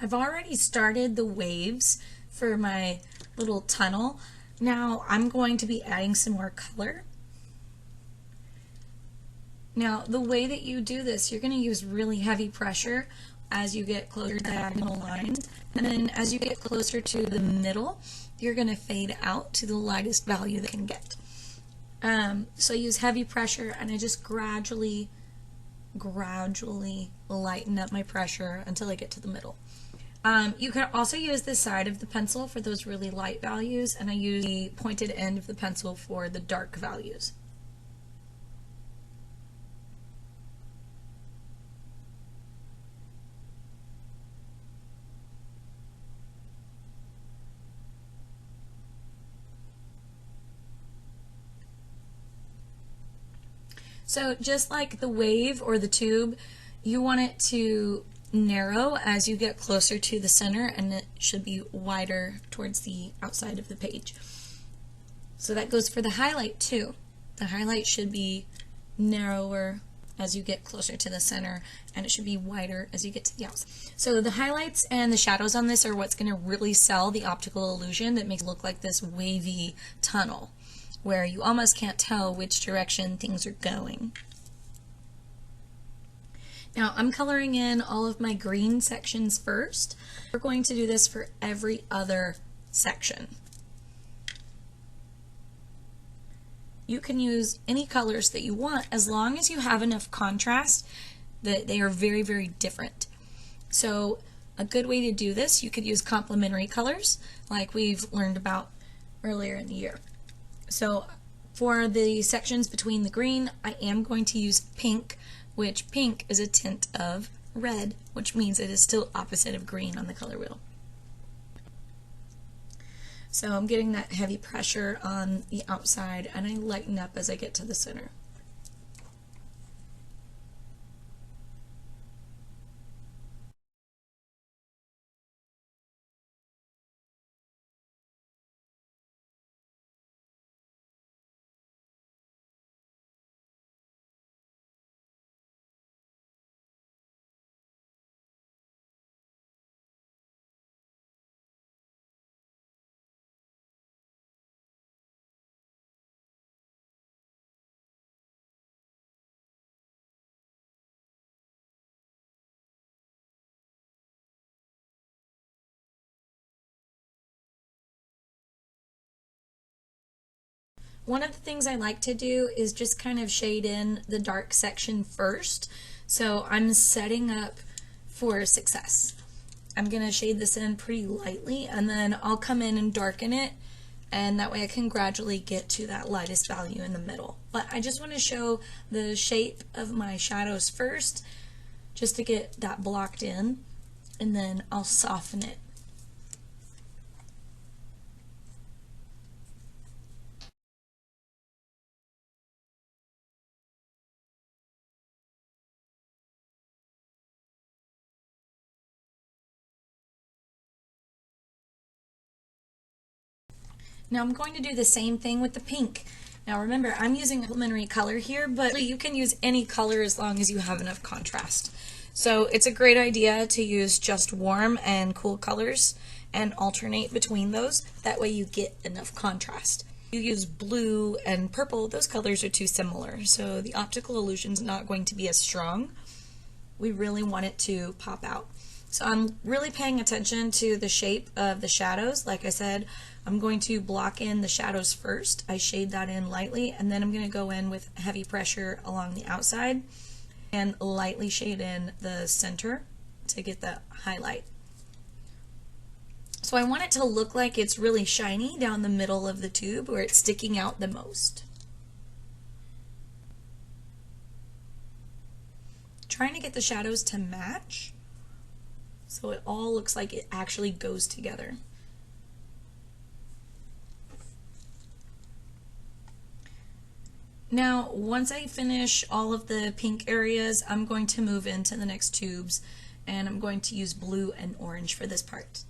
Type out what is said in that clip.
I've already started the waves for my little tunnel. Now I'm going to be adding some more color. Now the way that you do this, you're going to use really heavy pressure as you get closer to diagonal lines, and then as you get closer to the middle, you're going to fade out to the lightest value that you can get. So I use heavy pressure, and I just gradually lighten up my pressure until I get to the middle. You can also use the side of the pencil for those really light values, and I use the pointed end of the pencil for the dark values. So just like the wave or the tube, you want it to narrow as you get closer to the center, and it should be wider towards the outside of the page. So that goes for the highlight too. The highlight should be narrower as you get closer to the center, and it should be wider as you get to the outside. So the highlights and the shadows on this are what's going to really sell the optical illusion that makes it look like this wavy tunnel, where you almost can't tell which direction things are going. Now I'm coloring in all of my green sections first. We're going to do this for every other section. You can use any colors that you want as long as you have enough contrast that they are very, very different. So a good way to do this, you could use complementary colors like we've learned about earlier in the year. So for the sections between the green, I am going to use pink, which pink is a tint of red, which means it is still opposite of green on the color wheel. So I'm getting that heavy pressure on the outside, and I lighten up as I get to the center. One of the things I like to do is just kind of shade in the dark section first. So I'm setting up for success. I'm going to shade this in pretty lightly, and then I'll come in and darken it, and that way I can gradually get to that lightest value in the middle. But I just want to show the shape of my shadows first, just to get that blocked in, and then I'll soften it. Now I'm going to do the same thing with the pink. Now remember, I'm using complementary color here, but you can use any color as long as you have enough contrast. So it's a great idea to use just warm and cool colors and alternate between those. That way you get enough contrast. You use blue and purple, those colors are too similar, so the optical illusion is not going to be as strong. We really want it to pop out. So I'm really paying attention to the shape of the shadows. Like I said, I'm going to block in the shadows first. I shade that in lightly, and then I'm going to go in with heavy pressure along the outside and lightly shade in the center to get the highlight. So I want it to look like it's really shiny down the middle of the tube where it's sticking out the most. Trying to get the shadows to match so it all looks like it actually goes together. Now, once I finish all of the pink areas, I'm going to move into the next tubes, and I'm going to use blue and orange for this part.